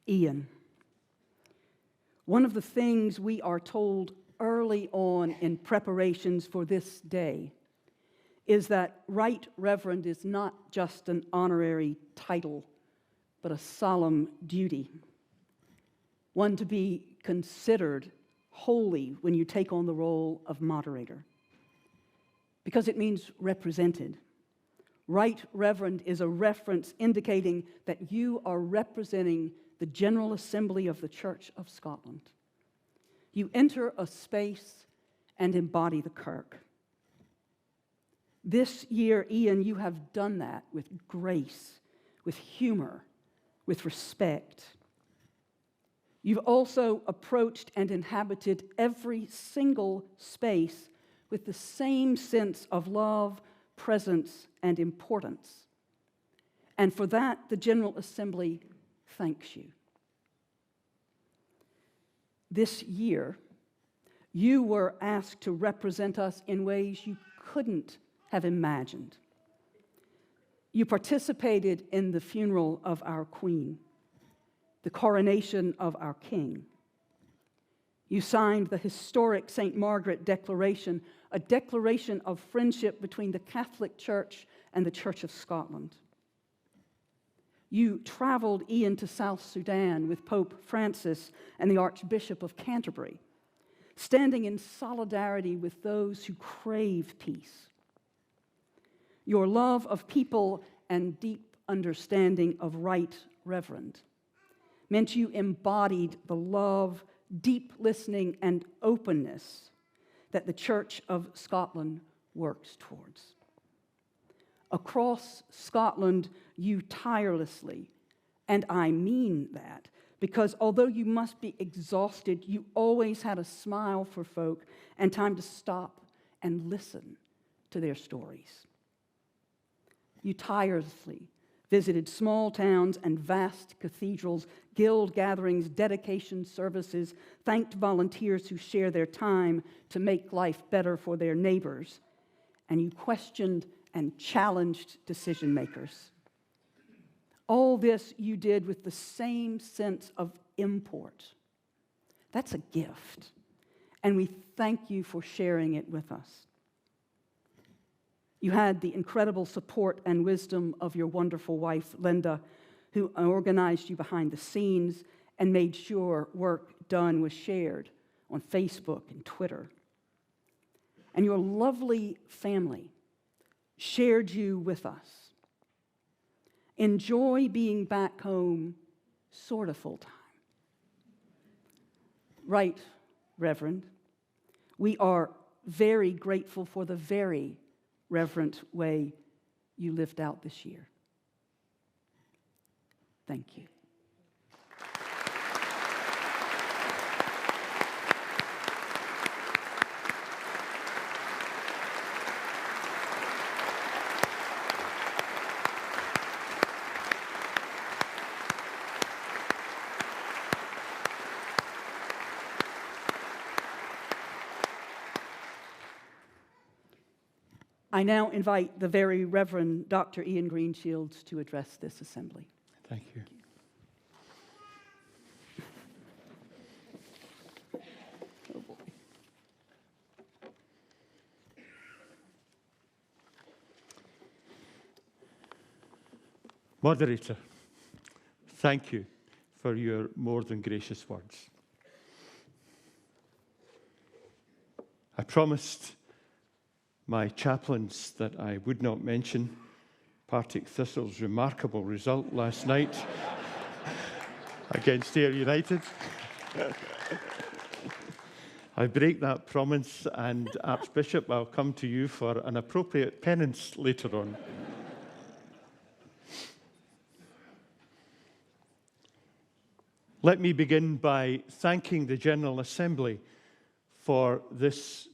Ian. One of the things we are told early on in preparations for this day is that Right Reverend is not just an honorary title, but a solemn duty, one to be considered holy when you take on the role of moderator, because it means represented. Right Reverend is a reference indicating that you are representing the General Assembly of the Church of Scotland. You enter a space and embody the Kirk. This year, Ian, you have done that with grace, with humor, with respect. You've also approached and inhabited every single space with the same sense of love, presence, and importance. And for that, the General Assembly thanks you. This year, you were asked to represent us in ways you couldn't have imagined. You participated in the funeral of our Queen, the coronation of our King. You signed the historic St. Margaret Declaration, a declaration of friendship between the Catholic Church and the Church of Scotland. You traveled, Ian, to South Sudan with Pope Francis and the Archbishop of Canterbury, standing in solidarity with those who crave peace. Your love of people and deep understanding of Right Reverend meant you embodied the love, deep listening, and openness that the Church of Scotland works towards. Across Scotland, you tirelessly, and I mean that, because although you must be exhausted, you always had a smile for folk and time to stop and listen to their stories. You tirelessly visited small towns and vast cathedrals, guild gatherings, dedication services, thanked volunteers who share their time to make life better for their neighbors, and you questioned and challenged decision makers. All this you did with the same sense of import. That's a gift, and we thank you for sharing it with us. You had the incredible support and wisdom of your wonderful wife, Linda, who organized you behind the scenes and made sure work done was shared on Facebook and Twitter. And your lovely family shared you with us. Enjoy being back home sort of full-time. Right, Reverend, we are very grateful for the very reverent way you lived out this year. Thank you. I now invite the Very Reverend Dr. Ian Greenshields to address this assembly. Thank you. Oh boy. Moderator, thank you for your more than gracious words. I promised my chaplains that I would not mention Partick Thistle's remarkable result last night against Ayr United. I break that promise, and Archbishop, I'll come to you for an appropriate penance later on. Let me begin by thanking the General Assembly for this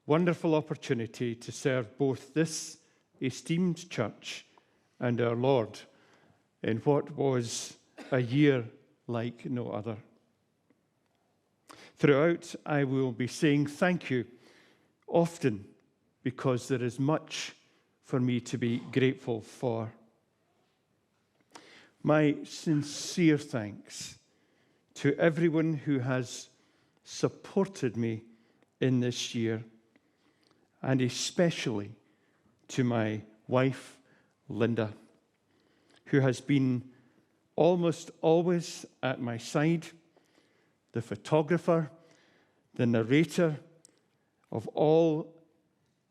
wonderful opportunity to serve both this esteemed church and our Lord in what was a year like no other. Throughout, I will be saying thank you often, because there is much for me to be grateful for. My sincere thanks to everyone who has supported me in this year, and especially to my wife, Linda, who has been almost always at my side, the photographer, the narrator of all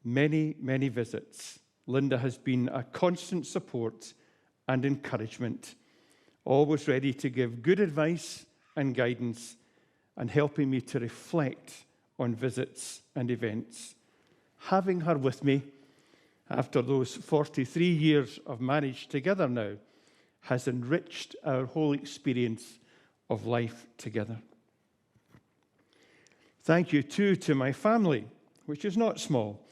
many, many visits. Linda has been a constant support and encouragement, always ready to give good advice and guidance, and helping me to reflect on visits and events. Having her with me after those 43 years of marriage together now has enriched our whole experience of life together. Thank you too to my family, which is not small,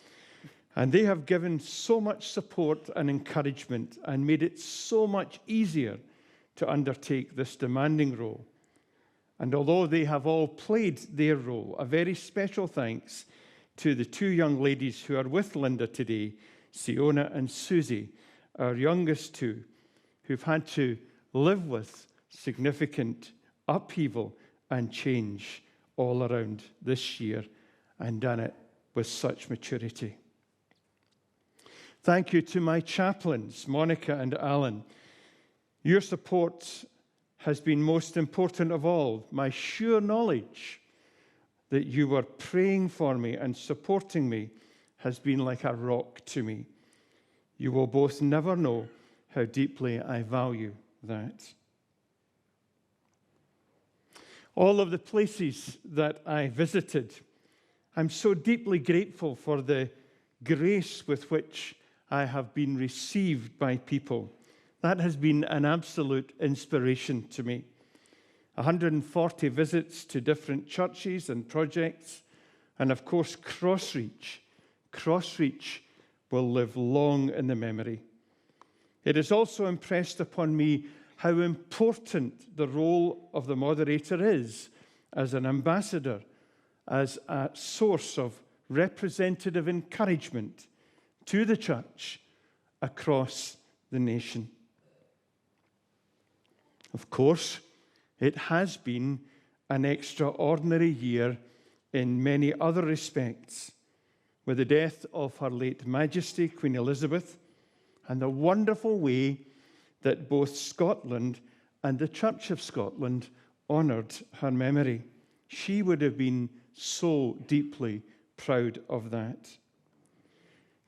and they have given so much support and encouragement and made it so much easier to undertake this demanding role. And although they have all played their role, a very special thanks to the two young ladies who are with Linda today, Siona and Susie, our youngest two, who've had to live with significant upheaval and change all around this year and done it with such maturity. Thank you to my chaplains, Monica and Alan. Your support has been most important of all. My sure knowledge that you were praying for me and supporting me has been like a rock to me. You will both never know how deeply I value that. All of the places that I visited, I'm so deeply grateful for the grace with which I have been received by people. That has been an absolute inspiration to me. 140 visits to different churches and projects, and of course, Crossreach. Crossreach will live long in the memory. It has also impressed upon me how important the role of the moderator is as an ambassador, as a source of representative encouragement to the church across the nation. Of course, it has been an extraordinary year in many other respects, with the death of Her late Majesty, Queen Elizabeth, and the wonderful way that both Scotland and the Church of Scotland honoured her memory. She would have been so deeply proud of that.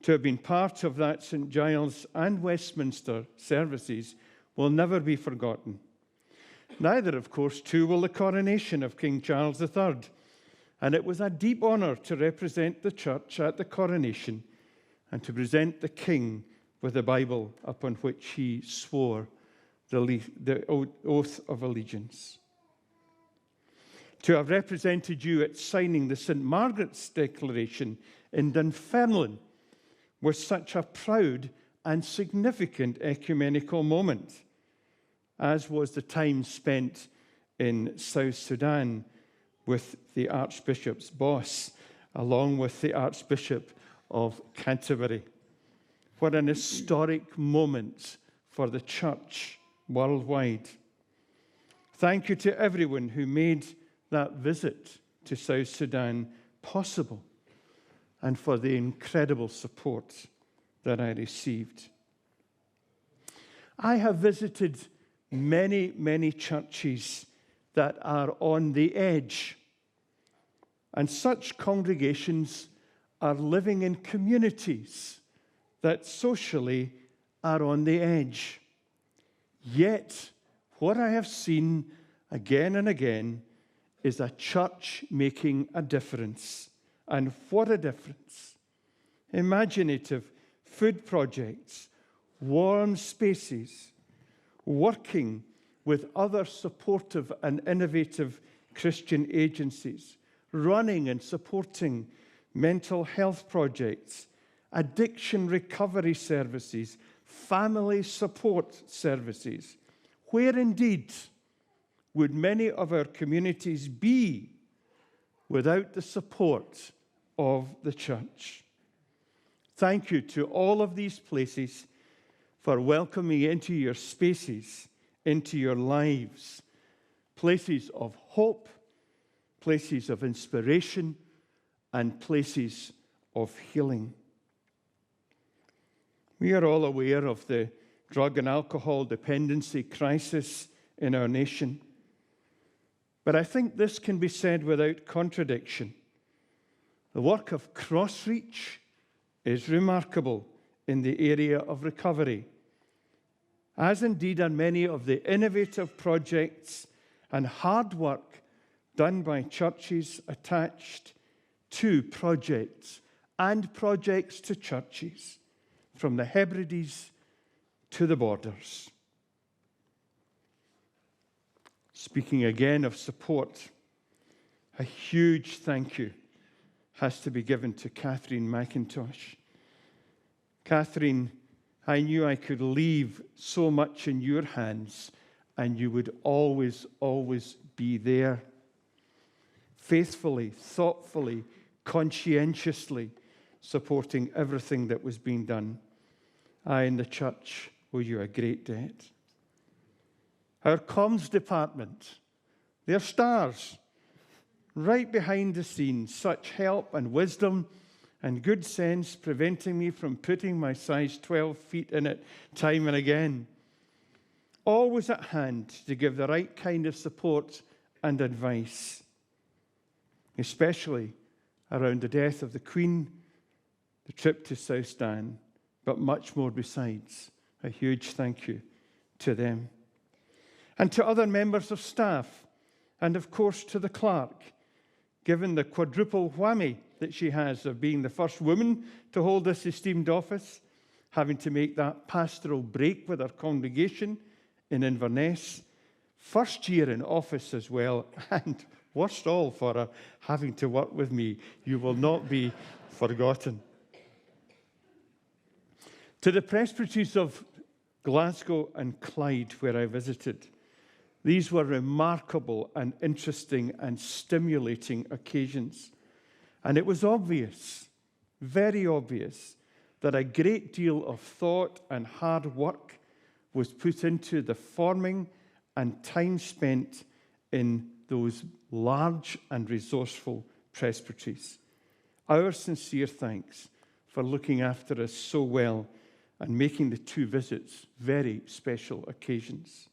To have been part of that St. Giles and Westminster services will never be forgotten. Neither, of course, too, will the coronation of King Charles III. And it was a deep honour to represent the Church at the coronation and to present the King with the Bible upon which he swore the oath of allegiance. To have represented you at signing the St. Margaret's Declaration in Dunfermline was such a proud and significant ecumenical moment, as was the time spent in South Sudan with the Archbishop's boss, along with the Archbishop of Canterbury. What an historic moment for the Church worldwide. Thank you to everyone who made that visit to South Sudan possible and for the incredible support that I received. I have visited many, many churches that are on the edge, and such congregations are living in communities that socially are on the edge. Yet, what I have seen again and again is a church making a difference. And what a difference. Imaginative food projects, warm spaces, working with other supportive and innovative Christian agencies, running and supporting mental health projects, addiction recovery services, family support services. Where indeed would many of our communities be without the support of the church? Thank you to all of these places for welcoming into your spaces, into your lives, places of hope, places of inspiration, and places of healing. We are all aware of the drug and alcohol dependency crisis in our nation. But I think this can be said without contradiction. The work of Crossreach is remarkable in the area of recovery, as indeed are many of the innovative projects and hard work done by churches attached to projects and projects to churches, from the Hebrides to the borders. Speaking again of support, a huge thank you has to be given to Catherine McIntosh. Catherine, I knew I could leave so much in your hands, and you would always, always be there. Faithfully, thoughtfully, conscientiously supporting everything that was being done. I and the church owe you a great debt. Our comms department, they're stars, right behind the scenes, such help and wisdom and good sense, preventing me from putting my size 12 feet in it time and again. Always at hand to give the right kind of support and advice, especially around the death of the Queen, the trip to South Sudan, but much more besides. A huge thank you to them. And to other members of staff, and of course to the clerk, given the quadruple whammy that she has of being the first woman to hold this esteemed office, having to make that pastoral break with her congregation in Inverness, first year in office as well, and worst all for her, having to work with me. You will not be forgotten. To the presbyteries of Glasgow and Clyde, where I visited, these were remarkable and interesting and stimulating occasions. And it was obvious, very obvious, that a great deal of thought and hard work was put into the forming and time spent in those large and resourceful presbyteries. Our sincere thanks for looking after us so well and making the 2 visits very special occasions.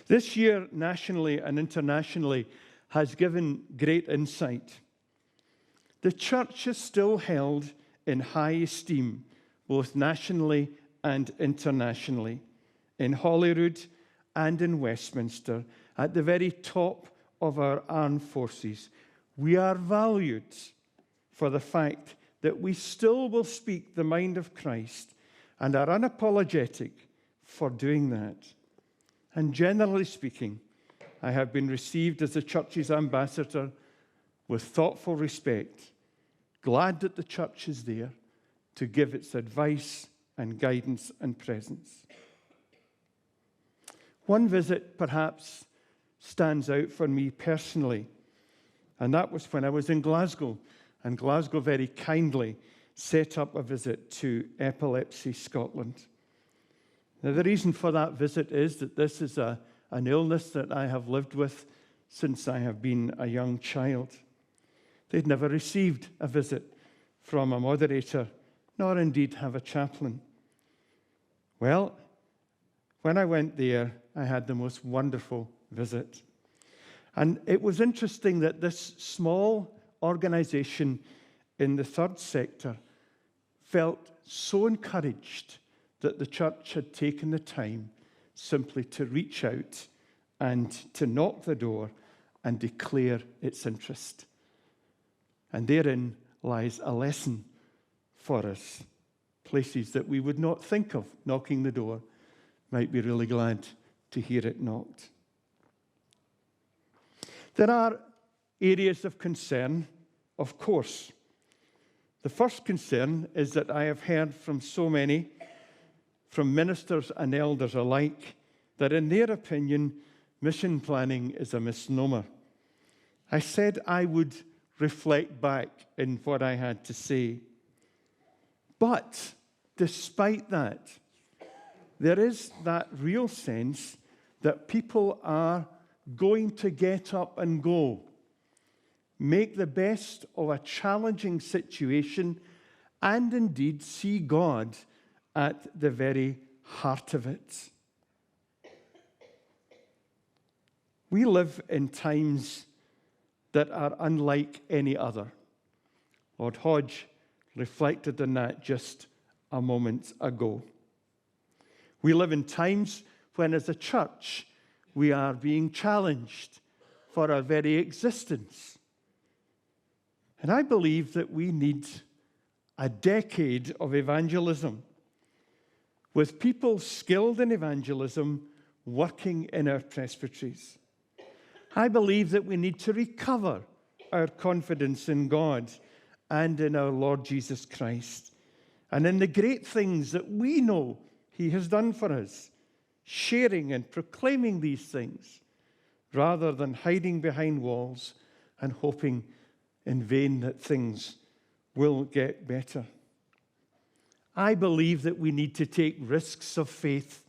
This year, nationally and internationally, has given great insight. The church is still held in high esteem, both nationally and internationally, in Holyrood and in Westminster, at the very top of our armed forces. We are valued for the fact that we still will speak the mind of Christ and are unapologetic for doing that. And generally speaking, I have been received as the church's ambassador with thoughtful respect, glad that the church is there to give its advice and guidance and presence. One visit perhaps stands out for me personally, and that was when I was in Glasgow, and Glasgow very kindly set up a visit to Epilepsy Scotland. Now, the reason for that visit is that this is an illness that I have lived with since I have been a young child. They'd never received a visit from a moderator, nor indeed have a chaplain. Well, when I went there, I had the most wonderful visit. And it was interesting that this small organization in the third sector felt so encouraged that the church had taken the time simply to reach out and to knock the door and declare its interest. And therein lies a lesson for us. Places that we would not think of knocking the door might be really glad to hear it knocked. There are areas of concern, of course. The first concern is that I have heard from so many, from ministers and elders alike, that in their opinion, mission planning is a misnomer. I said I would reflect back in what I had to say. But despite that, there is that real sense that people are going to get up and go, make the best of a challenging situation, and indeed see God at the very heart of it. We live in times that are unlike any other. Lord Hodge reflected on that just a moment ago. We live in times when, as a church, we are being challenged for our very existence. And I believe that we need a decade of evangelism, with people skilled in evangelism working in our presbyteries. I believe that we need to recover our confidence in God and in our Lord Jesus Christ, and in the great things that we know He has done for us, sharing and proclaiming these things, rather than hiding behind walls and hoping in vain that things will get better. I believe that we need to take risks of faith,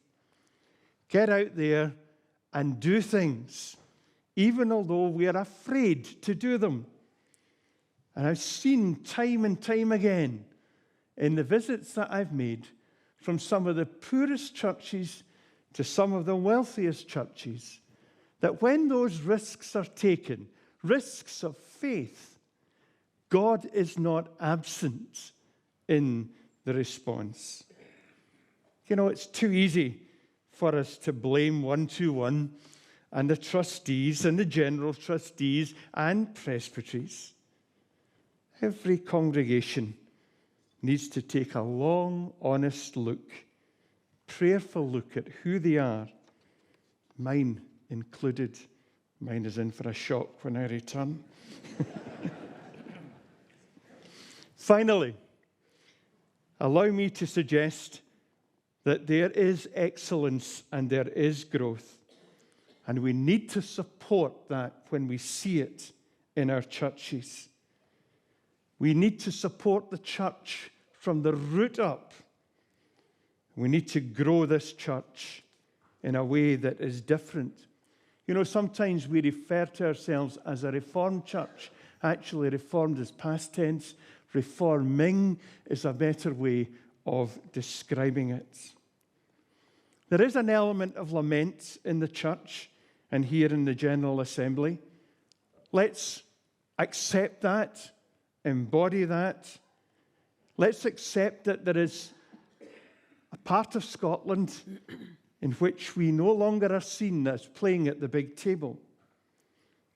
get out there and do things, even although we are afraid to do them. And I've seen time and time again in the visits that I've made, from some of the poorest churches to some of the wealthiest churches, that when those risks are taken, risks of faith, God is not absent in the response. You know, it's too easy for us to blame 121 and the trustees and the general trustees and presbyteries. Every congregation needs to take a long, honest look, prayerful look at who they are, mine included. Mine is in for a shock when I return. Finally, allow me to suggest that there is excellence and there is growth, and we need to support that when we see it in our churches. We need to support the church from the root up. We need to grow this church in a way that is different. You know, sometimes we refer to ourselves as a reformed church. Actually, reformed is past tense. Reforming is a better way of describing it. There is an element of lament in the church and here in the General Assembly. Let's accept that, embody that. Let's accept that there is a part of Scotland in which we no longer are seen as playing at the big table.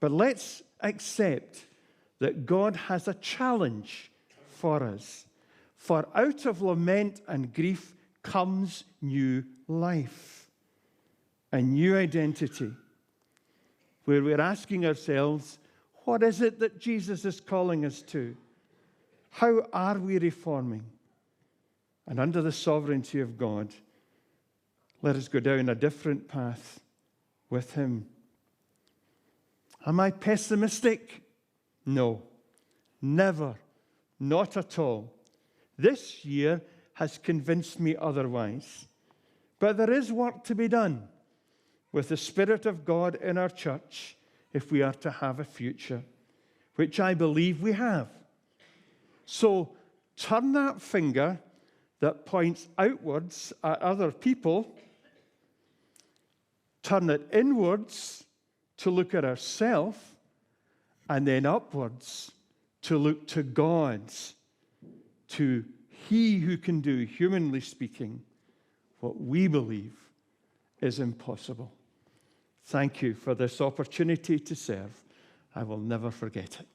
But let's accept that God has a challenge for us. For out of lament and grief comes new life, a new identity, where we're asking ourselves, what is it that Jesus is calling us to? How are we reforming? And under the sovereignty of God, let us go down a different path with Him. Am I pessimistic? No, never, not at all. This year has convinced me otherwise. But there is work to be done with the Spirit of God in our church if we are to have a future, which I believe we have. So turn that finger that points outwards at other people, turn it inwards to look at ourselves, and then upwards to look to God, to He who can do, humanly speaking, what we believe is impossible. Thank you for this opportunity to serve. I will never forget it.